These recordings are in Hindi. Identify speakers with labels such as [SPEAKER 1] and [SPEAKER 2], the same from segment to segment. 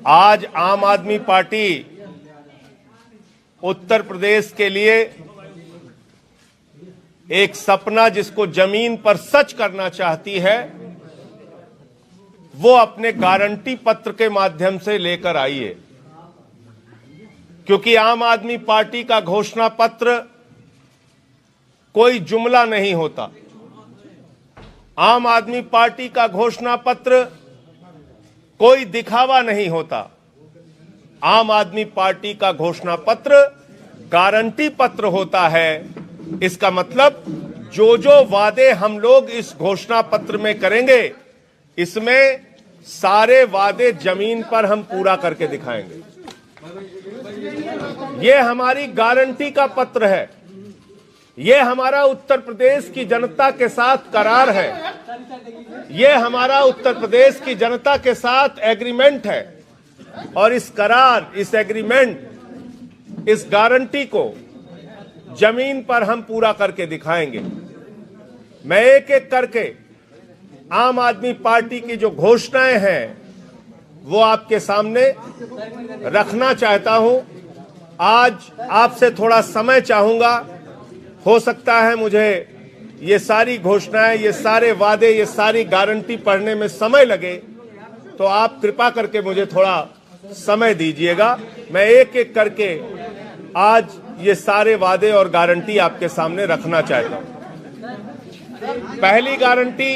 [SPEAKER 1] आज आम आदमी पार्टी उत्तर प्रदेश के लिए एक सपना जिसको जमीन पर सच करना चाहती है, वो अपने गारंटी पत्र के माध्यम से लेकर आई है। क्योंकि आम आदमी पार्टी का घोषणा पत्र कोई जुमला नहीं होता। आम आदमी पार्टी का घोषणा पत्र कोई दिखावा नहीं होता। आम आदमी पार्टी का घोषणा पत्र गारंटी पत्र होता है। इसका मतलब जो जो वादे हम लोग इस घोषणा पत्र में करेंगे, इसमें सारे वादे जमीन पर हम पूरा करके दिखाएंगे। यह हमारी गारंटी का पत्र है। यह हमारा उत्तर प्रदेश की जनता के साथ करार है। यह हमारा उत्तर प्रदेश की जनता के साथ एग्रीमेंट है। और इस करार, इस एग्रीमेंट, इस गारंटी को जमीन पर हम पूरा करके दिखाएंगे। मैं एक एक करके आम आदमी पार्टी की जो घोषणाएं हैं वो आपके सामने रखना चाहता हूं। आज आपसे थोड़ा समय चाहूंगा। हो सकता है मुझे ये सारी घोषणाएं, ये सारे वादे, ये सारी गारंटी पढ़ने में समय लगे, तो आप कृपा करके मुझे थोड़ा समय दीजिएगा। मैं एक एक करके आज ये सारे वादे और गारंटी आपके सामने रखना चाहता हूं। पहली गारंटी,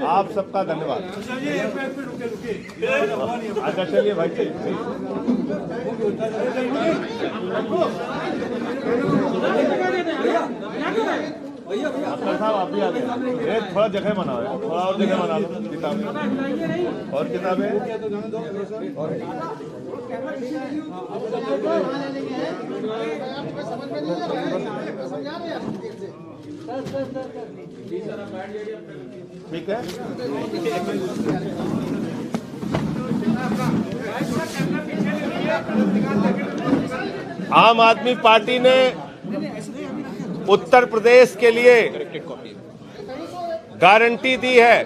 [SPEAKER 1] आप सबका धन्यवाद। अच्छा चलिए भाई, साहब आप भी आ गए। थोड़ा जगह बनाओ यार, थोड़ा और जगह बना लो। किताबें और किताबें ठीक है। आम आदमी पार्टी ने उत्तर प्रदेश के लिए गारंटी दी है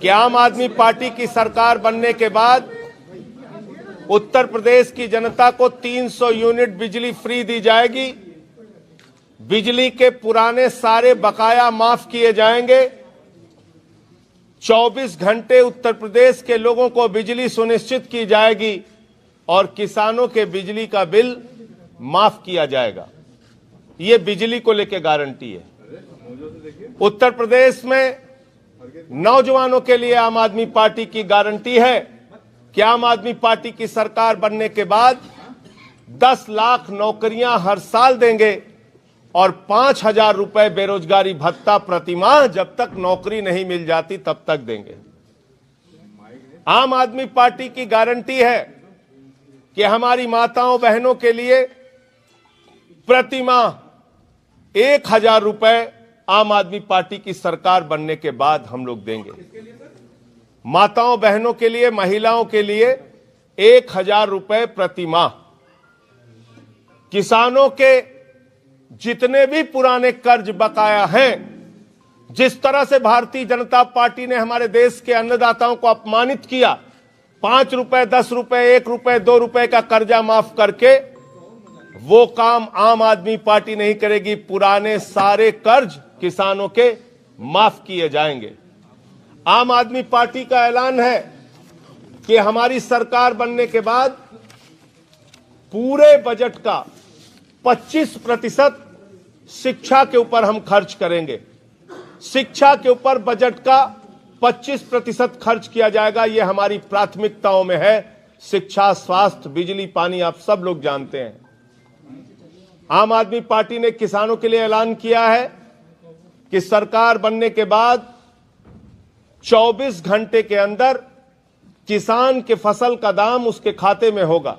[SPEAKER 1] कि आम आदमी पार्टी की सरकार बनने के बाद उत्तर प्रदेश की जनता को 300 यूनिट बिजली फ्री दी जाएगी। बिजली के पुराने सारे बकाया माफ किए जाएंगे। 24 घंटे उत्तर प्रदेश के लोगों को बिजली सुनिश्चित की जाएगी और किसानों के बिजली का बिल माफ किया जाएगा। ये बिजली को लेकर गारंटी है। उत्तर प्रदेश में नौजवानों के लिए आम आदमी पार्टी की गारंटी है कि आम आदमी पार्टी की सरकार बनने के बाद 10 लाख नौकरियां हर साल देंगे और 5,000 रुपए बेरोजगारी भत्ता प्रतिमाह जब तक नौकरी नहीं मिल जाती तब तक देंगे। आम आदमी पार्टी की गारंटी है कि हमारी माताओं बहनों के लिए प्रतिमाह 1,000 रुपए आम आदमी पार्टी की सरकार बनने के बाद हम लोग देंगे। माताओं बहनों के लिए, महिलाओं के लिए 1,000 रुपए प्रतिमाह। किसानों के जितने भी पुराने कर्ज बकाया हैं, जिस तरह से भारतीय जनता पार्टी ने हमारे देश के अन्नदाताओं को अपमानित किया, 5 रुपए, 10 रुपए, 1 रुपए, 2 रुपए का कर्जा माफ करके, वो काम आम आदमी पार्टी नहीं करेगी। पुराने सारे कर्ज किसानों के माफ किए जाएंगे। आम आदमी पार्टी का ऐलान है कि हमारी सरकार बनने के बाद पूरे बजट का 25% शिक्षा के ऊपर हम खर्च करेंगे। शिक्षा के ऊपर बजट का 25% खर्च किया जाएगा। यह हमारी प्राथमिकताओं में है। शिक्षा, स्वास्थ्य, बिजली, पानी, आप सब लोग जानते हैं। आम आदमी पार्टी ने किसानों के लिए ऐलान किया है कि सरकार बनने के बाद 24 घंटे के अंदर किसान के फसल का दाम उसके खाते में होगा।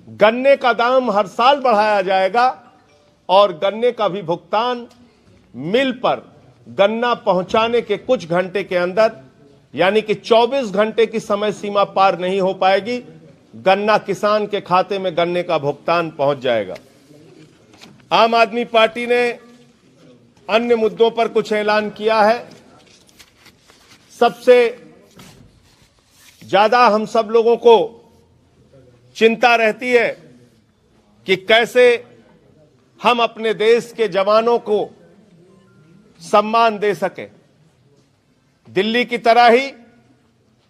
[SPEAKER 1] गन्ने का दाम हर साल बढ़ाया जाएगा और गन्ने का भी भुगतान मिल पर गन्ना पहुंचाने के कुछ घंटे के अंदर, यानी कि 24 घंटे की समय सीमा पार नहीं हो पाएगी, गन्ना किसान के खाते में गन्ने का भुगतान पहुंच जाएगा। आम आदमी पार्टी ने अन्य मुद्दों पर कुछ ऐलान किया है। सबसे ज्यादा हम सब लोगों को चिंता रहती है कि कैसे हम अपने देश के जवानों को सम्मान दे सके। दिल्ली की तरह ही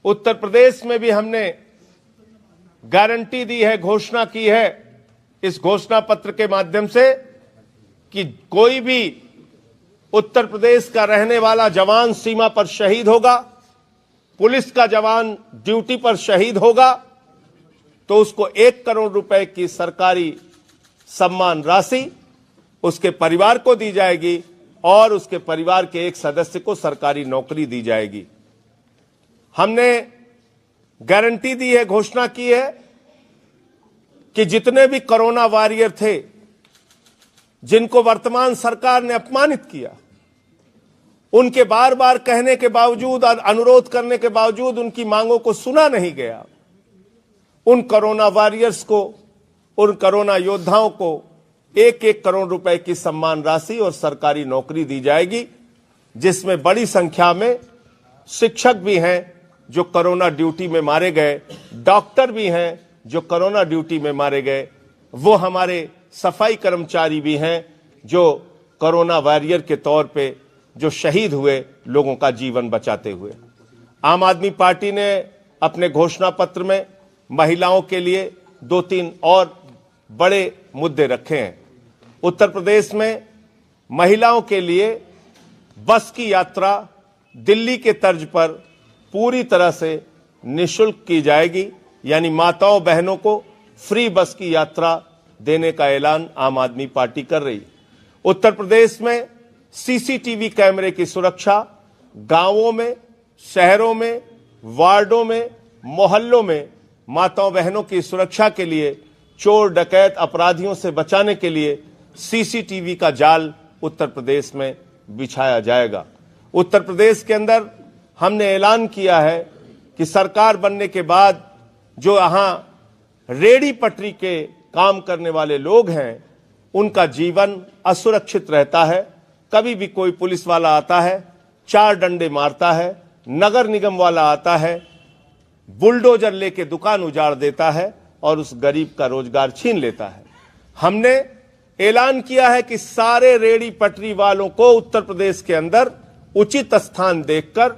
[SPEAKER 1] उत्तर प्रदेश में भी हमने गारंटी दी है, घोषणा की है इस घोषणा पत्र के माध्यम से कि कोई भी उत्तर प्रदेश का रहने वाला जवान सीमा पर शहीद होगा, पुलिस का जवान ड्यूटी पर शहीद होगा, तो उसको 1 करोड़ रुपए की सरकारी सम्मान राशि उसके परिवार को दी जाएगी और उसके परिवार के एक सदस्य को सरकारी नौकरी दी जाएगी। हमने गारंटी दी है, घोषणा की है कि जितने भी कोरोना वॉरियर थे जिनको वर्तमान सरकार ने अपमानित किया, उनके बार बार कहने के बावजूद और अनुरोध करने के बावजूद उनकी मांगों को सुना नहीं गया। उन कोरोना वॉरियर्स को, उन कोरोना योद्धाओं को 1-1 करोड़ रुपए की सम्मान राशि और सरकारी नौकरी दी जाएगी, जिसमें बड़ी संख्या में शिक्षक भी हैं जो कोरोना ड्यूटी में मारे गए, डॉक्टर भी हैं जो कोरोना ड्यूटी में मारे गए, वो हमारे सफाई कर्मचारी भी हैं जो कोरोना वॉरियर के तौर पे जो शहीद हुए लोगों का जीवन बचाते हुए। आम आदमी पार्टी ने अपने घोषणा पत्र में महिलाओं के लिए 2-3 और बड़े मुद्दे रखे हैं। उत्तर प्रदेश में महिलाओं के लिए बस की यात्रा दिल्ली के तर्ज पर पूरी तरह से निःशुल्क की जाएगी, यानी माताओं बहनों को फ्री बस की यात्रा देने का ऐलान आम आदमी पार्टी कर रही है। उत्तर प्रदेश में सीसीटीवी कैमरे की सुरक्षा गांवों में, शहरों में, वार्डों में, मोहल्लों में माताओं बहनों की सुरक्षा के लिए, चोर डकैत अपराधियों से बचाने के लिए सीसीटीवी का जाल उत्तर प्रदेश में बिछाया जाएगा। उत्तर प्रदेश के अंदर हमने ऐलान किया है कि सरकार बनने के बाद जो यहां रेडी पटरी के काम करने वाले लोग हैं, उनका जीवन असुरक्षित रहता है। कभी भी कोई पुलिस वाला आता है, 4 डंडे मारता है, नगर निगम वाला आता है, बुलडोजर लेके दुकान उजाड़ देता है और उस गरीब का रोजगार छीन लेता है। हमने ऐलान किया है कि सारे रेडी पटरी वालों को उत्तर प्रदेश के अंदर उचित स्थान देखकर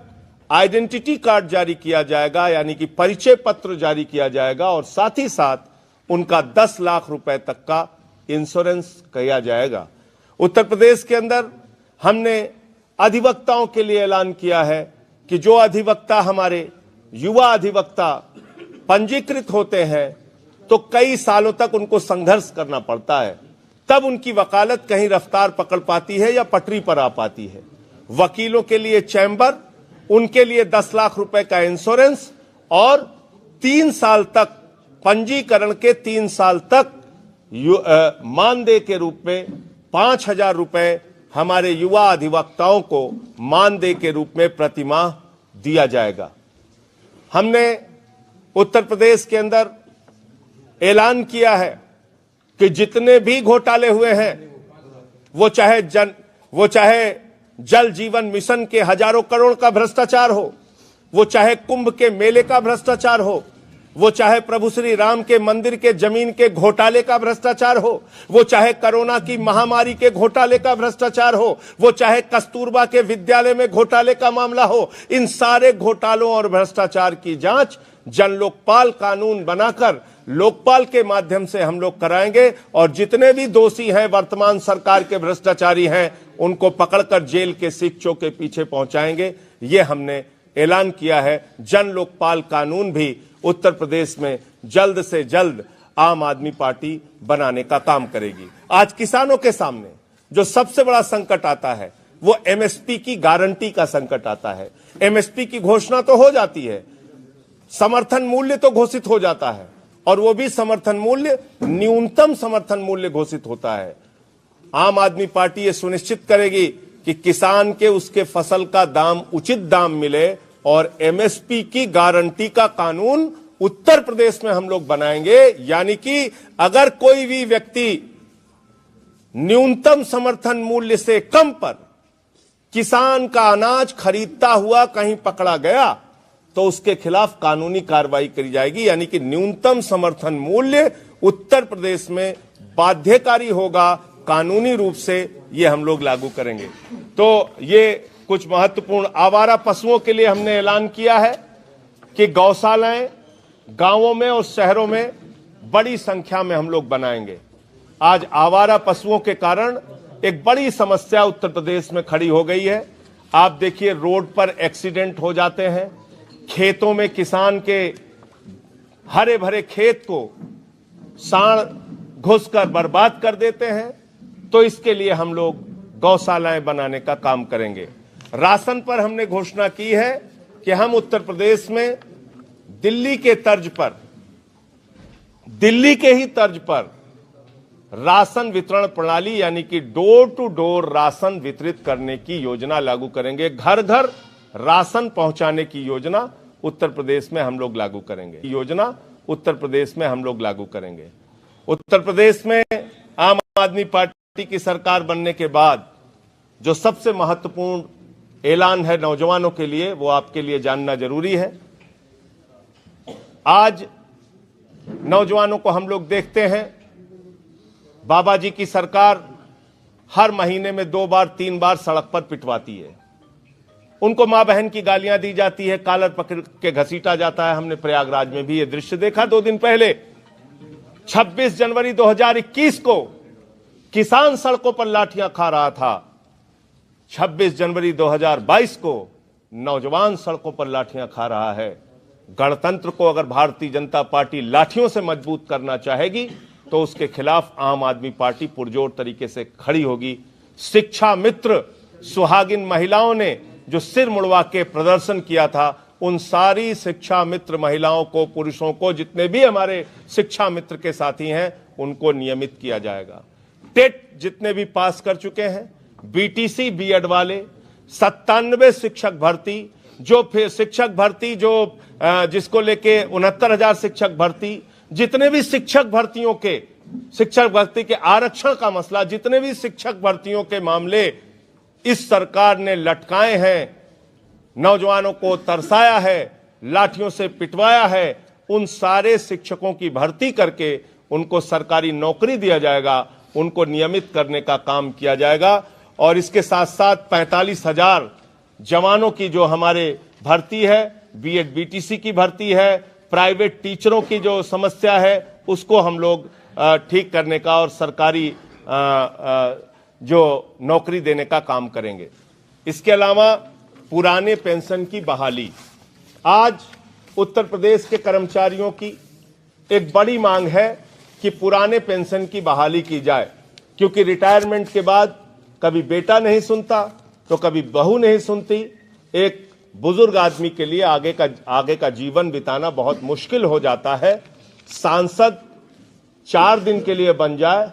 [SPEAKER 1] आइडेंटिटी कार्ड जारी किया जाएगा, यानी कि परिचय पत्र जारी किया जाएगा और साथ ही साथ उनका 10 लाख रुपए तक का इंश्योरेंस किया जाएगा। उत्तर प्रदेश के अंदर हमने अधिवक्ताओं के लिए ऐलान किया है कि जो अधिवक्ता हमारे युवा अधिवक्ता पंजीकृत होते हैं तो कई सालों तक उनको संघर्ष करना पड़ता है, तब उनकी वकालत कहीं रफ्तार पकड़ पाती है या पटरी पर आ पाती है। वकीलों के लिए चैम्बर, उनके लिए 10 लाख रुपए का इंश्योरेंस और 3 साल तक पंजीकरण के 3 साल तक मानदेय के रूप में 5,000 रुपए हमारे युवा अधिवक्ताओं को मानदेय के रूप में प्रतिमाह दिया जाएगा। हमने उत्तर प्रदेश के अंदर ऐलान किया है कि जितने भी घोटाले हुए हैं, वो चाहे जल जीवन मिशन के हजारों करोड़ का भ्रष्टाचार हो, वो चाहे कुंभ के मेले का भ्रष्टाचार हो, वो चाहे प्रभु श्री राम के मंदिर के जमीन के घोटाले का भ्रष्टाचार हो, वो चाहे कोरोना की महामारी के घोटाले का भ्रष्टाचार हो, वो चाहे कस्तूरबा के विद्यालय में घोटाले का मामला हो, इन सारे घोटालों और भ्रष्टाचार की जांच जन लोकपाल कानून बनाकर लोकपाल के माध्यम से हम लोग कराएंगे और जितने भी दोषी हैं, वर्तमान सरकार के भ्रष्टाचारी हैं, उनको पकड़कर जेल के सिक्चों के पीछे पहुंचाएंगे। ये हमने ऐलान किया है। जन लोकपाल कानून भी उत्तर प्रदेश में जल्द से जल्द आम आदमी पार्टी बनाने का काम करेगी। आज किसानों के सामने जो सबसे बड़ा संकट आता है वो एमएसपी की गारंटी का संकट आता है। एमएसपी की घोषणा तो हो जाती है, समर्थन मूल्य तो घोषित हो जाता है, और वो भी समर्थन मूल्य न्यूनतम समर्थन मूल्य घोषित होता है। आम आदमी पार्टी ये सुनिश्चित करेगी कि किसान के उसके फसल का दाम उचित दाम मिले, और एमएसपी की गारंटी का कानून उत्तर प्रदेश में हम लोग बनाएंगे। यानी कि अगर कोई भी व्यक्ति न्यूनतम समर्थन मूल्य से कम पर किसान का अनाज खरीदता हुआ कहीं पकड़ा गया तो उसके खिलाफ कानूनी कार्रवाई करी जाएगी। यानी कि न्यूनतम समर्थन मूल्य उत्तर प्रदेश में बाध्यकारी होगा, कानूनी रूप से ये हम लोग लागू करेंगे। तो ये कुछ महत्वपूर्ण आवारा पशुओं के लिए हमने ऐलान किया है कि गौशालाएं गांवों में और शहरों में बड़ी संख्या में हम लोग बनाएंगे। आज आवारा पशुओं के कारण एक बड़ी समस्या उत्तर प्रदेश में खड़ी हो गई है। आप देखिए, रोड पर एक्सीडेंट हो जाते हैं, खेतों में किसान के हरे भरे खेत को सांड घुसकर बर्बाद कर देते हैं। तो इसके लिए हम लोग गौशालाएं बनाने का काम करेंगे। राशन पर हमने घोषणा की है कि हम उत्तर प्रदेश में दिल्ली के ही तर्ज पर राशन वितरण प्रणाली यानी कि डोर टू डोर राशन वितरित करने की योजना लागू करेंगे। घर घर राशन पहुंचाने की योजना उत्तर प्रदेश में हम लोग लागू करेंगे। उत्तर प्रदेश में आम आदमी पार्टी की सरकार बनने के बाद जो सबसे महत्वपूर्ण ऐलान है नौजवानों के लिए, वो आपके लिए जानना जरूरी है। आज नौजवानों को हम लोग देखते हैं, बाबा जी की सरकार हर महीने में 2 बार 3 बार सड़क पर पिटवाती है। उनको मां बहन की गालियां दी जाती है, कॉलर पकड़ के घसीटा जाता है। हमने प्रयागराज में भी ये दृश्य देखा 2 दिन पहले। 26 जनवरी 2021 को किसान सड़कों पर लाठियां खा रहा था। 26 जनवरी 2022 को नौजवान सड़कों पर लाठियां खा रहा है। गणतंत्र को अगर भारतीय जनता पार्टी लाठियों से मजबूत करना चाहेगी तो उसके खिलाफ आम आदमी पार्टी पुरजोर तरीके से खड़ी होगी। शिक्षा मित्र सुहागिन महिलाओं ने जो सिर मुड़वा के प्रदर्शन किया था, उन सारी शिक्षा मित्र महिलाओं को, पुरुषों को, जितने भी हमारे शिक्षा मित्र के साथी हैं, उनको नियमित किया जाएगा। टेट जितने भी पास कर चुके हैं, बीटीसी बीएड वाले, 97 शिक्षक भर्ती, जो फिर शिक्षक भर्ती जो जिसको लेके 69,000 शिक्षक भर्ती, जितने भी शिक्षक भर्तियों के, शिक्षक भर्ती के आरक्षण का मसला, जितने भी शिक्षक भर्तियों के मामले इस सरकार ने लटकाए हैं, नौजवानों को तरसाया है, लाठियों से पिटवाया है, उन सारे शिक्षकों की भर्ती करके उनको सरकारी नौकरी दिया जाएगा, उनको नियमित करने का काम किया जाएगा। और इसके साथ साथ 45,000 जवानों की जो हमारे भर्ती है, बीएड बीटीसी की भर्ती है, प्राइवेट टीचरों की जो समस्या है उसको हम लोग ठीक करने का और सरकारी जो नौकरी देने का काम करेंगे। इसके अलावा पुराने पेंशन की बहाली, आज उत्तर प्रदेश के कर्मचारियों की एक बड़ी मांग है कि पुराने पेंशन की बहाली की जाए, क्योंकि रिटायरमेंट के बाद कभी बेटा नहीं सुनता तो कभी बहू नहीं सुनती। एक बुजुर्ग आदमी के लिए आगे का जीवन बिताना बहुत मुश्किल हो जाता है। सांसद 4 दिन के लिए बन जाए,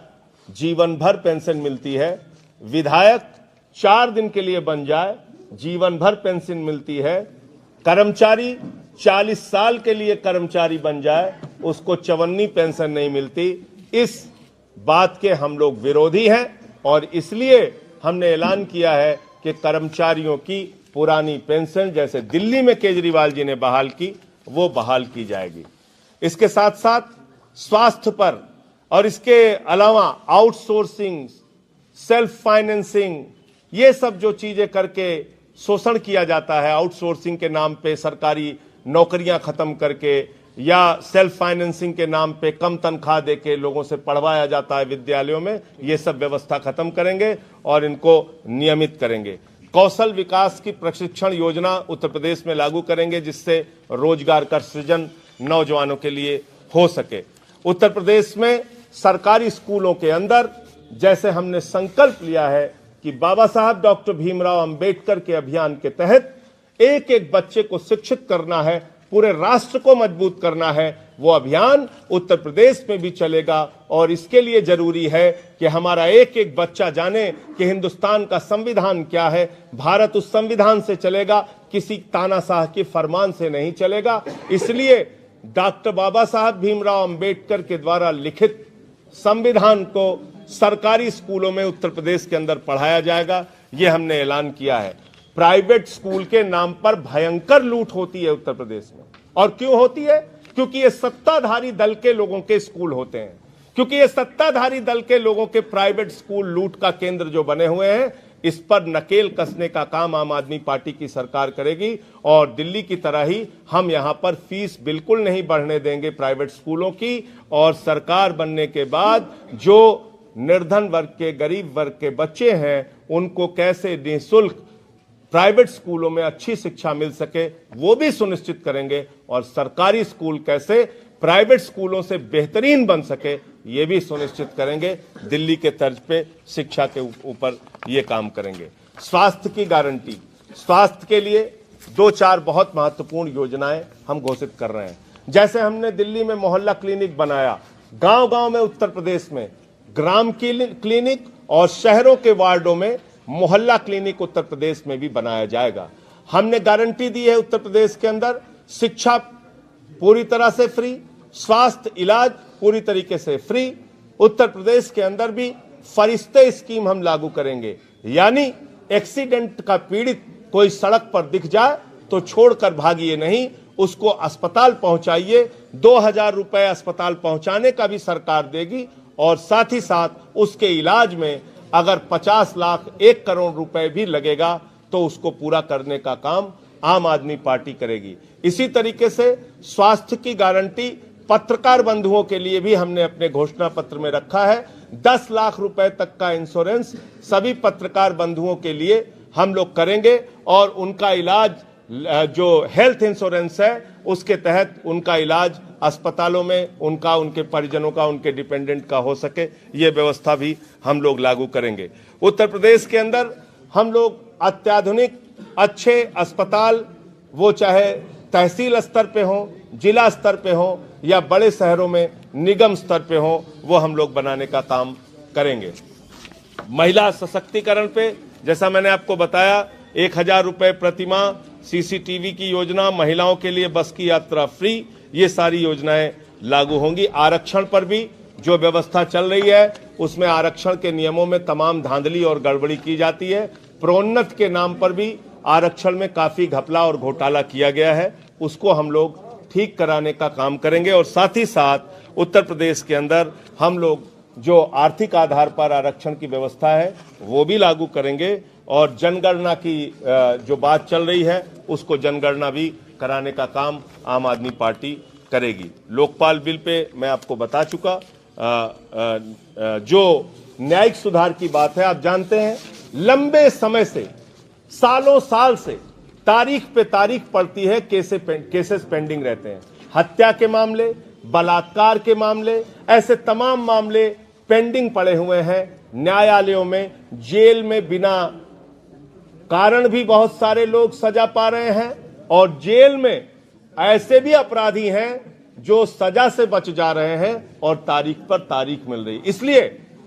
[SPEAKER 1] जीवन भर पेंशन मिलती है। विधायक 4 दिन के लिए बन जाए, जीवन भर पेंशन मिलती है। कर्मचारी 40 साल के लिए कर्मचारी बन जाए, उसको चवन्नी पेंशन नहीं मिलती। इस बात के हम लोग विरोधी हैं और इसलिए हमने ऐलान किया है कि कर्मचारियों की पुरानी पेंशन, जैसे दिल्ली में केजरीवाल जी ने बहाल की, वो बहाल की जाएगी। इसके साथ साथ स्वास्थ्य पर और इसके अलावा आउटसोर्सिंग, सेल्फ फाइनेंसिंग, ये सब जो चीजें करके शोषण किया जाता है, आउटसोर्सिंग के नाम पे सरकारी नौकरियां खत्म करके या सेल्फ फाइनेंसिंग के नाम पे कम तनख्वाह देके लोगों से पढ़वाया जाता है विद्यालयों में, ये सब व्यवस्था खत्म करेंगे और इनको नियमित करेंगे। कौशल विकास की प्रशिक्षण योजना उत्तर प्रदेश में लागू करेंगे, जिससे रोजगार का सृजन नौजवानों के लिए हो सके। उत्तर प्रदेश में सरकारी स्कूलों के अंदर जैसे हमने संकल्प लिया है कि बाबा साहब डॉक्टर भीमराव अंबेडकर के अभियान के तहत एक एक बच्चे को शिक्षित करना है, पूरे राष्ट्र को मजबूत करना है, वो अभियान उत्तर प्रदेश में भी चलेगा। और इसके लिए जरूरी है कि हमारा एक एक बच्चा जाने कि हिंदुस्तान का संविधान क्या है। भारत उस संविधान से चलेगा, किसी तानाशाह के फरमान से नहीं चलेगा। इसलिए डॉक्टर बाबा साहब भीमराव अंबेडकर के द्वारा लिखित संविधान को सरकारी स्कूलों में उत्तर प्रदेश के अंदर पढ़ाया जाएगा, ये हमने ऐलान किया है। प्राइवेट स्कूल के नाम पर भयंकर लूट होती है उत्तर प्रदेश में। और क्यों होती है? क्योंकि ये सत्ताधारी दल के लोगों के स्कूल होते हैं, क्योंकि ये सत्ताधारी दल के लोगों के प्राइवेट स्कूल लूट का केंद्र जो बने हुए हैं। इस पर नकेल कसने का काम आम आदमी पार्टी की सरकार करेगी। और दिल्ली की तरह ही हम यहां पर फीस बिल्कुल नहीं बढ़ने देंगे प्राइवेट स्कूलों की। और सरकार बनने के बाद जो निर्धन वर्ग के, गरीब वर्ग के बच्चे हैं, उनको कैसे निःशुल्क प्राइवेट स्कूलों में अच्छी शिक्षा मिल सके वो भी सुनिश्चित करेंगे। और सरकारी स्कूल कैसे प्राइवेट स्कूलों से बेहतरीन बन सके ये भी सुनिश्चित करेंगे। दिल्ली के तर्ज पे शिक्षा के ऊपर ये काम करेंगे। स्वास्थ्य की गारंटी, स्वास्थ्य के लिए 2-4 बहुत महत्वपूर्ण योजनाएं हम घोषित कर रहे हैं। जैसे हमने दिल्ली में मोहल्ला क्लिनिक बनाया, गांव-गांव में उत्तर प्रदेश में ग्राम क्लिनिक और शहरों के वार्डों में मोहल्ला क्लिनिक उत्तर प्रदेश में भी बनाया जाएगा। हमने गारंटी दी है उत्तर प्रदेश के अंदर शिक्षा पूरी तरह से फ्री, स्वास्थ्य इलाज पूरी तरीके से फ्री। उत्तर प्रदेश के अंदर भी फरिश्ते स्कीम हम लागू करेंगे, यानी एक्सीडेंट का पीड़ित कोई सड़क पर दिख जाए तो छोड़कर भागिए नहीं, उसको अस्पताल पहुंचाइए। 2000 रुपए अस्पताल पहुंचाने का भी सरकार देगी। और साथ ही साथ उसके इलाज में अगर 50 लाख 1 करोड़ रुपए भी लगेगा तो उसको पूरा करने का काम आम आदमी पार्टी करेगी। इसी तरीके से स्वास्थ्य की गारंटी पत्रकार बंधुओं के लिए भी हमने अपने घोषणा पत्र में रखा है। 10 लाख रुपए तक का इंश्योरेंस सभी पत्रकार बंधुओं के लिए हम लोग करेंगे। और उनका इलाज जो हेल्थ इंश्योरेंस है उसके तहत उनका इलाज अस्पतालों में उनका, उनके परिजनों का, उनके डिपेंडेंट का हो सके, ये व्यवस्था भी हम लोग लागू करेंगे। उत्तर प्रदेश के अंदर हम लोग अत्याधुनिक अच्छे अस्पताल, वो चाहे तहसील स्तर पे हो, जिला स्तर पे हो या बड़े शहरों में निगम स्तर पे हो, वो हम लोग बनाने का काम करेंगे। महिला सशक्तिकरण पे जैसा मैंने आपको बताया 1000 रुपए प्रतिमाह, सीसीटीवी की योजना, महिलाओं के लिए बस की यात्रा फ्री, ये सारी योजनाएं लागू होंगी। आरक्षण पर भी जो व्यवस्था चल रही है उसमें आरक्षण के नियमों में तमाम धांधली और गड़बड़ी की जाती है। प्रोन्नत के नाम पर भी आरक्षण में काफी घपला और घोटाला किया गया है, उसको हम लोग ठीक कराने का काम करेंगे। और साथ ही साथ उत्तर प्रदेश के अंदर हम लोग जो आर्थिक आधार पर आरक्षण की व्यवस्था है वो भी लागू करेंगे। और जनगणना की जो बात चल रही है उसको जनगणना भी कराने का काम आम आदमी पार्टी करेगी। लोकपाल बिल पे मैं आपको बता चुका। जो न्यायिक सुधार की बात है, आप जानते हैं लंबे समय से, सालों साल से तारीख पे तारीख पड़ती है, केसेस पेंडिंग रहते हैं। हत्या के मामले, बलात्कार के मामले, ऐसे तमाम मामले पेंडिंग पड़े हुए हैं न्यायालयों में। जेल में बिना कारण भी बहुत सारे लोग सजा पा रहे हैं। और जेल में ऐसे भी अपराधी हैं जो सजा से बच जा रहे हैं और तारीख पर तारीख मिल रही। इसलिए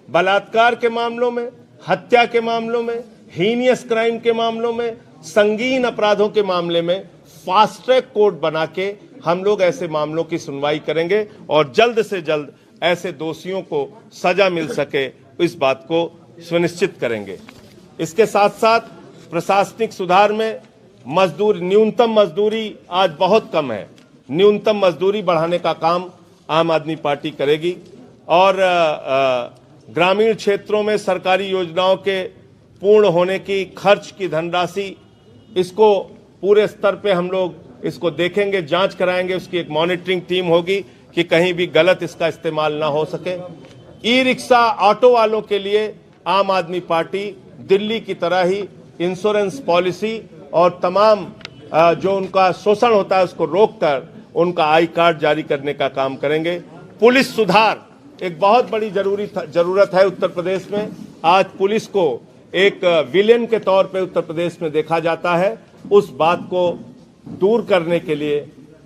[SPEAKER 1] बलात्कार के मामलों में, हत्या के मामलों में, हीनियस क्राइम के मामलों में, संगीन अपराधों के मामले में फास्ट ट्रैक कोर्ट बना के हम लोग ऐसे मामलों की सुनवाई करेंगे और जल्द से जल्द ऐसे दोषियों को सजा मिल सके इस बात को सुनिश्चित करेंगे। इसके साथ साथ प्रशासनिक सुधार में न्यूनतम मजदूरी आज बहुत कम है, न्यूनतम मजदूरी बढ़ाने का काम आम आदमी पार्टी करेगी। और ग्रामीण क्षेत्रों में सरकारी योजनाओं के पूर्ण होने की खर्च की धनराशि, इसको पूरे स्तर पे हम लोग इसको देखेंगे, जांच कराएंगे। उसकी एक मॉनिटरिंग टीम होगी कि कहीं भी गलत इसका इस्तेमाल ना हो सके। ई रिक्शा ऑटो वालों के लिए आम आदमी पार्टी दिल्ली की तरह ही इंश्योरेंस पॉलिसी और तमाम जो उनका शोषण होता है उसको रोककर उनका आई कार्ड जारी करने का काम करेंगे। पुलिस सुधार एक बहुत बड़ी जरूरत है उत्तर प्रदेश में। आज पुलिस को एक विलेन के तौर पे उत्तर प्रदेश में देखा जाता है। उस बात को दूर करने के लिए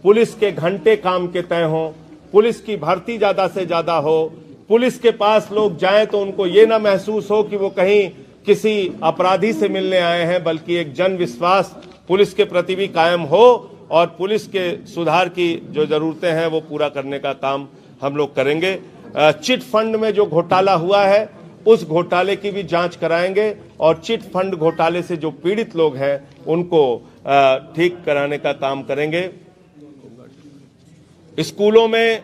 [SPEAKER 1] पुलिस के घंटे काम के तय हों, पुलिस की भर्ती ज्यादा से ज्यादा हो, पुलिस के पास लोग जाएं तो उनको ये ना महसूस हो कि वो कहीं किसी अपराधी से मिलने आए हैं, बल्कि एक जन विश्वास पुलिस के प्रति भी कायम हो और पुलिस के सुधार की जो जरूरतें हैं वो पूरा करने का काम हम लोग करेंगे। चिट फंड में जो घोटाला हुआ है उस घोटाले की भी जांच कराएंगे और चिट फंड घोटाले से जो पीड़ित लोग हैं उनको ठीक कराने का काम करेंगे। स्कूलों में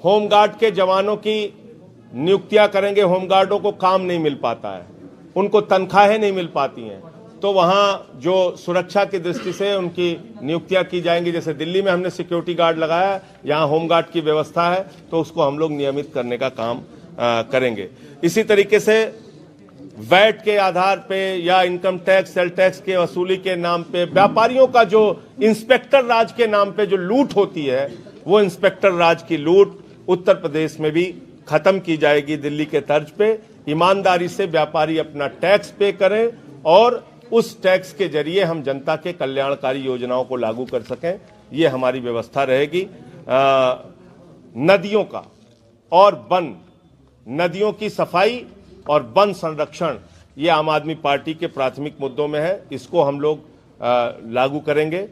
[SPEAKER 1] होमगार्ड के जवानों की नियुक्तियां करेंगे। होमगार्डों को काम नहीं मिल पाता है, उनको तनख्वाहें नहीं मिल पाती हैं, तो वहां जो सुरक्षा की दृष्टि से उनकी नियुक्तियां की जाएंगी। जैसे दिल्ली में हमने सिक्योरिटी गार्ड लगाया, यहाँ होमगार्ड की व्यवस्था है, तो उसको हम लोग नियमित करने का काम करेंगे। इसी तरीके से वैट के आधार पे या इनकम टैक्स, सेल टैक्स के वसूली के नाम पे व्यापारियों का जो इंस्पेक्टर राज के नाम पे जो लूट होती है, वो इंस्पेक्टर राज की लूट उत्तर प्रदेश में भी खत्म की जाएगी। दिल्ली के तर्ज पे ईमानदारी से व्यापारी अपना टैक्स पे करें और उस टैक्स के जरिए हम जनता के कल्याणकारी योजनाओं को लागू कर सकें, ये हमारी व्यवस्था रहेगी। नदियों का और वन, नदियों की सफाई और वन संरक्षण, ये आम आदमी पार्टी के प्राथमिक मुद्दों में है, इसको हम लोग लागू करेंगे।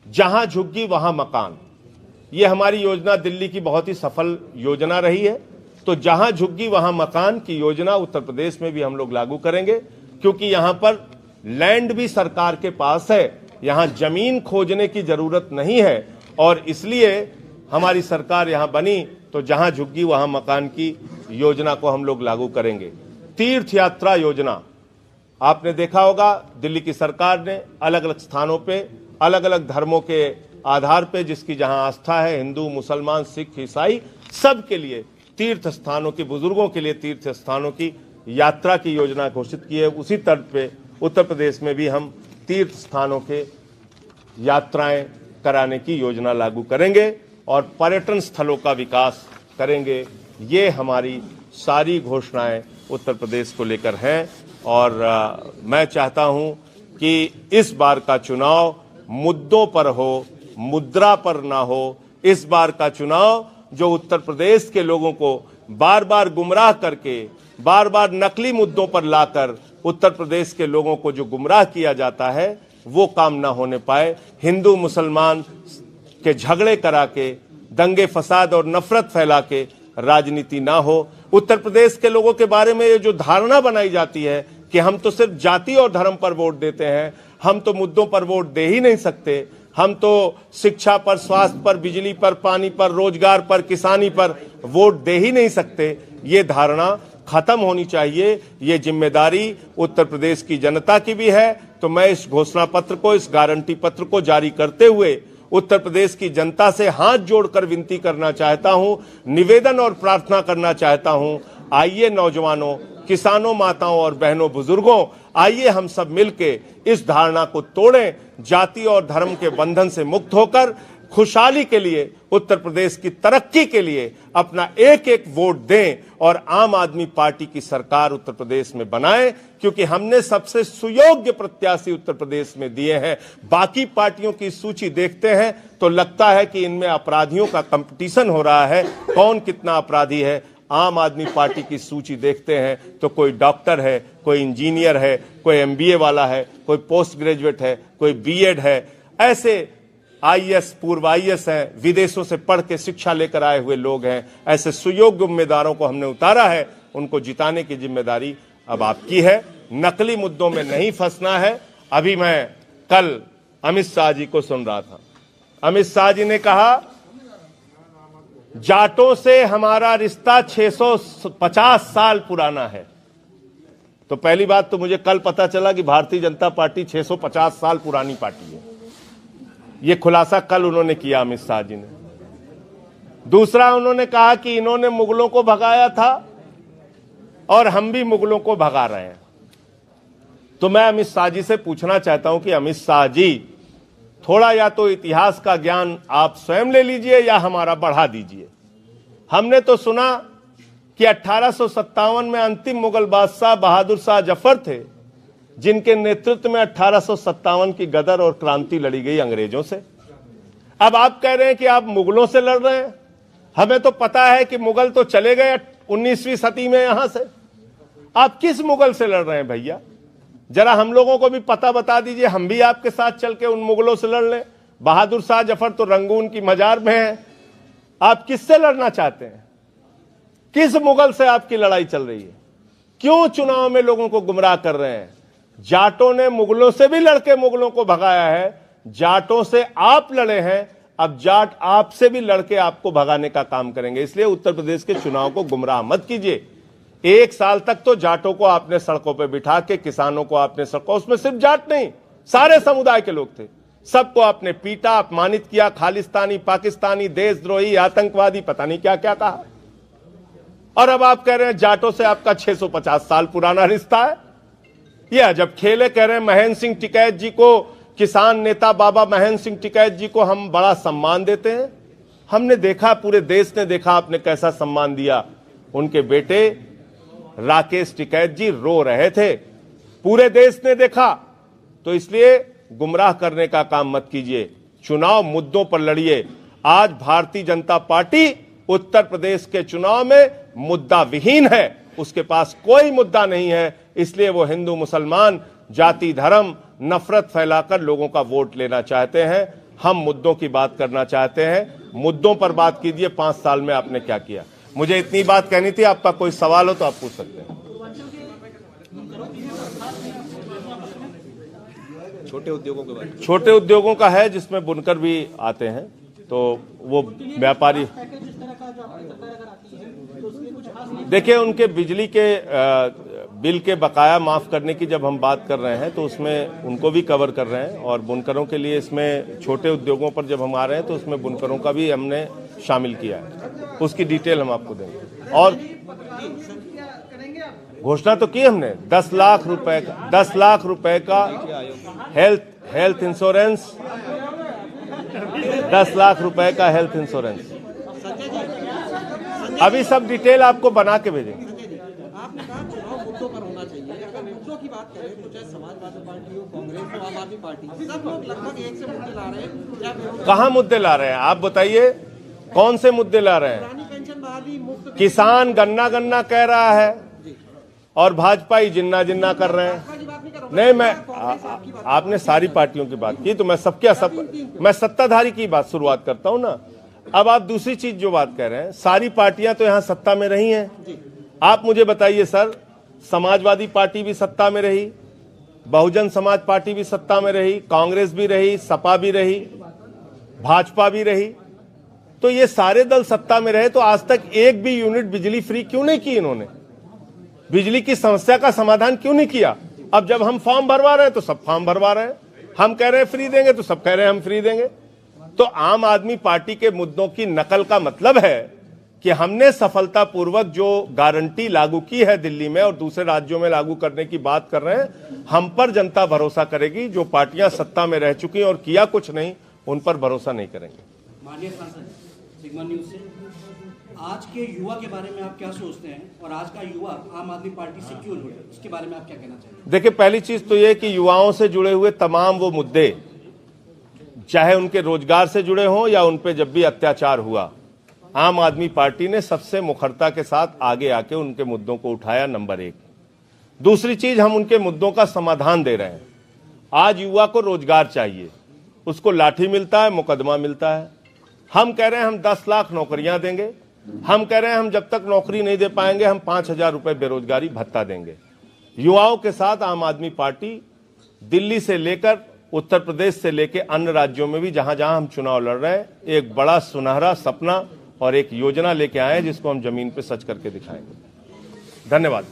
[SPEAKER 1] जहां झुग्गी वहां मकान, ये हमारी योजना दिल्ली की बहुत ही सफल योजना रही है, तो जहां झुग्गी वहां मकान की योजना उत्तर प्रदेश में भी हम लोग लागू करेंगे, क्योंकि यहां पर लैंड भी सरकार के पास है, यहां जमीन खोजने की जरूरत नहीं है और इसलिए हमारी सरकार यहां बनी, तो जहां झुग्गी वहां मकान की योजना को हम लोग लागू करेंगे। तीर्थ यात्रा योजना, आपने देखा होगा दिल्ली की सरकार ने अलग अलग स्थानों पे अलग अलग धर्मों के आधार पे, जिसकी जहां आस्था है, हिंदू, मुसलमान, सिख, ईसाई, सब के लिए तीर्थ स्थानों की, बुजुर्गों के लिए तीर्थ स्थानों की यात्रा की योजना घोषित की है। उसी तर्ज पे उत्तर प्रदेश में भी हम तीर्थ स्थानों के यात्राएं कराने की योजना लागू करेंगे और पर्यटन स्थलों का विकास करेंगे। ये हमारी सारी घोषणाएं उत्तर प्रदेश को लेकर हैं और मैं चाहता हूं कि इस बार का चुनाव मुद्दों पर हो, मुद्रा पर ना हो। इस बार का चुनाव जो उत्तर प्रदेश के लोगों को बार बार गुमराह करके, बार बार नकली मुद्दों पर लाकर उत्तर प्रदेश के लोगों को जो गुमराह किया जाता है, वो काम ना होने पाए। हिंदू मुसलमान के झगड़े करा के, दंगे फसाद और नफरत फैला के राजनीति ना हो। उत्तर प्रदेश के लोगों के बारे में ये जो धारणा बनाई जाती है कि हम तो सिर्फ जाति और धर्म पर वोट देते हैं, हम तो मुद्दों पर वोट दे ही नहीं सकते, हम तो शिक्षा पर, स्वास्थ्य पर, बिजली पर, पानी पर, रोजगार पर, किसानी पर वोट दे ही नहीं सकते, ये धारणा खत्म होनी चाहिए। ये जिम्मेदारी उत्तर प्रदेश की जनता की भी है। तो मैं इस घोषणा पत्र को, इस गारंटी पत्र को जारी करते हुए उत्तर प्रदेश की जनता से हाथ जोड़कर विनती करना चाहता हूं, निवेदन और प्रार्थना करना चाहता हूं, आइए नौजवानों, किसानों, माताओं और बहनों, बुजुर्गों, आइए हम सब मिलके इस धारणा को तोड़ें। जाति और धर्म के बंधन से मुक्त होकर खुशहाली के लिए, उत्तर प्रदेश की तरक्की के लिए अपना एक एक वोट दें और आम आदमी पार्टी की सरकार उत्तर प्रदेश में बनाएं, क्योंकि हमने सबसे सुयोग्य प्रत्याशी उत्तर प्रदेश में दिए हैं। बाकी पार्टियों की सूची देखते हैं तो लगता है कि इनमें अपराधियों का कंपटीशन हो रहा है, कौन कितना अपराधी है। आम आदमी पार्टी की सूची देखते हैं तो कोई डॉक्टर है, कोई इंजीनियर है, कोई एमबीए वाला है, कोई पोस्ट ग्रेजुएट है, कोई बीएड है, ऐसे आईएएस, पूर्व आईएएस हैं, विदेशों से पढ़ के शिक्षा लेकर आए हुए लोग हैं। ऐसे सुयोग्य उम्मीदवारों को हमने उतारा है, उनको जिताने की जिम्मेदारी अब आपकी है। नकली मुद्दों में नहीं फंसना है। अभी मैं कल अमित शाह जी को सुन रहा था, अमित शाह जी ने कहा जाटों से हमारा रिश्ता 650 साल पुराना है। तो पहली बात तो मुझे कल पता चला कि भारतीय जनता पार्टी 650 साल पुरानी पार्टी है। ये खुलासा कल उन्होंने किया अमित शाह जी ने। दूसरा, उन्होंने कहा कि इन्होंने मुगलों को भगाया था और हम भी मुगलों को भगा रहे हैं। तो मैं अमित शाह जी से पूछना चाहता हूं कि अमित शाह जी, थोड़ा या तो इतिहास का ज्ञान आप स्वयं ले लीजिए या हमारा बढ़ा दीजिए। हमने तो सुना कि 1857 में अंतिम मुगल बादशाह बहादुर शाह जफर थे, जिनके नेतृत्व में 1857 की गदर और क्रांति लड़ी गई अंग्रेजों से। अब आप कह रहे हैं कि आप मुगलों से लड़ रहे हैं। हमें तो पता है कि मुगल तो चले गए 19वीं सदी में यहां से। आप किस मुगल से लड़ रहे हैं भैया? जरा हम लोगों को भी पता बता दीजिए, हम भी आपके साथ चल के उन मुगलों से लड़ लें। बहादुर शाह जफर तो रंगून की मजार में है। आप किससे लड़ना चाहते हैं? किस मुगल से आपकी लड़ाई चल रही है? क्यों चुनाव में लोगों को गुमराह कर रहे हैं? जाटों ने मुगलों से भी लड़के मुगलों को भगाया है। जाटों से आप लड़े हैं, अब जाट आपसे भी लड़के आपको भगाने का काम करेंगे। इसलिए उत्तर प्रदेश के चुनाव को गुमराह मत कीजिए। 1 साल तक तो जाटों को आपने सड़कों पर बिठा के, किसानों को आपने सड़कों, उसमें सिर्फ जाट नहीं, सारे समुदाय के लोग थे, सबको आपने पीटा, अपमानित किया, खालिस्तानी, पाकिस्तानी, देशद्रोही, आतंकवादी, पता नहीं क्या क्या कहा। और अब आप कह रहे हैं जाटों से आपका 650 साल पुराना रिश्ता है। यह अजब खेल है। कह रहे हैं महेंद्र सिंह टिकैत जी को, किसान नेता बाबा महेंद्र सिंह टिकैत जी को हम बड़ा सम्मान देते हैं। हमने देखा, पूरे देश ने देखा आपने कैसा सम्मान दिया। उनके बेटे राकेश टिकैत जी रो रहे थे, पूरे देश ने देखा। तो इसलिए गुमराह करने का काम मत कीजिए, चुनाव मुद्दों पर लड़िए। आज भारतीय जनता पार्टी उत्तर प्रदेश के चुनाव में मुद्दा विहीन है, उसके पास कोई मुद्दा नहीं है। इसलिए वो हिंदू मुसलमान, जाति धर्म, नफरत फैलाकर लोगों का वोट लेना चाहते हैं। हम मुद्दों की बात करना चाहते हैं। मुद्दों पर बात कीजिए, 5 साल में आपने क्या किया। मुझे इतनी बात कहनी थी। आपका कोई सवाल हो तो आप पूछ सकते हैं।
[SPEAKER 2] छोटे उद्योगों के बारे में,
[SPEAKER 1] छोटे उद्योगों का है, जिसमें बुनकर भी आते हैं, तो वो व्यापारी, देखिए उनके बिजली के बिल के बकाया माफ करने की जब हम बात कर रहे हैं तो उसमें उनको भी कवर कर रहे हैं। और बुनकरों के लिए इसमें, छोटे उद्योगों पर जब हम आ रहे हैं तो उसमें बुनकरों का भी हमने शामिल किया है। उसकी डिटेल हम आपको देंगे। और घोषणा तो की हमने 10 लाख रुपए का हेल्थ इंश्योरेंस, 10 लाख रुपए का हेल्थ इंश्योरेंस। अभी सब डिटेल आपको बना के भेजेंगे।
[SPEAKER 2] आपने कहा चुनाव मुद्दों पर होना चाहिए। अगर मुद्दों की बात करें तो चाहे समाजवादी पार्टी हो, कांग्रेस हो, आम आदमी पार्टी, सब लोग लगभग एक से मुद्दे ला रहे हैं।
[SPEAKER 1] कहाँ मुद्दे ला रहे हैं आप बताइए? कौन से मुद्दे ला रहे हैं?
[SPEAKER 2] पुरानी पेंशन बहाली, मुफ्त
[SPEAKER 1] किसान गन्ना कह रहा है और भाजपा ही जिन्ना कर रहे हैं। नहीं, मैं आपने सारी पार्टियों की बात की तो मैं मैं सत्ताधारी की बात शुरुआत करता हूं ना। अब आप दूसरी चीज जो बात कह रहे हैं, सारी पार्टियां तो यहां सत्ता में रही हैं। आप मुझे बताइए सर, समाजवादी पार्टी भी सत्ता में रही, बहुजन समाज पार्टी भी सत्ता में रही, कांग्रेस भी रही, सपा भी रही, भाजपा भी रही, तो ये सारे दल सत्ता में रहे तो आज तक एक भी यूनिट बिजली फ्री क्यों नहीं की इन्होंने? बिजली की समस्या का समाधान क्यों नहीं किया? अब जब हम फॉर्म भरवा रहे हैं तो सब फॉर्म भरवा रहे हैं, हम कह रहे हैं फ्री देंगे तो सब कह रहे हैं हम फ्री देंगे। तो आम आदमी पार्टी के मुद्दों की नकल का मतलब है कि हमने सफलतापूर्वक जो गारंटी लागू की है दिल्ली में और दूसरे राज्यों में लागू करने की बात कर रहे हैं, हम पर जनता भरोसा करेगी। जो पार्टियां सत्ता में रह चुकी और किया कुछ नहीं, उन पर भरोसा नहीं करेंगे।
[SPEAKER 3] माननीय सांसद, सिग्मा न्यूज से, आज के युवा के बारे में आप क्या सोचते हैं और आज का युवा आम आदमी पार्टी से क्यों जुड़े, उसके बारे में आप क्या कहना चाहेंगे?
[SPEAKER 1] देखिए, पहली चीज तो यह कि युवाओं से जुड़े हुए तमाम वो मुद्दे, चाहे उनके रोजगार से जुड़े हों या उन पे जब भी अत्याचार हुआ, आम आदमी पार्टी ने सबसे मुखरता के साथ आगे आके उनके मुद्दों को उठाया, नंबर 1। दूसरी चीज, हम उनके मुद्दों का समाधान दे रहे हैं। आज युवा को रोजगार चाहिए, उसको लाठी मिलता है, मुकदमा मिलता है। हम कह रहे हैं हम 10 लाख नौकरियां देंगे। हम कह रहे हैं हम जब तक नौकरी नहीं दे पाएंगे हम 5,000 रुपए बेरोजगारी भत्ता देंगे। युवाओं के साथ आम आदमी पार्टी दिल्ली से लेकर उत्तर प्रदेश से लेकर अन्य राज्यों में भी जहां जहां हम चुनाव लड़ रहे हैं, एक बड़ा सुनहरा सपना और एक योजना लेके आए हैं जिसको हम जमीन पे सच करके दिखाएंगे। धन्यवाद।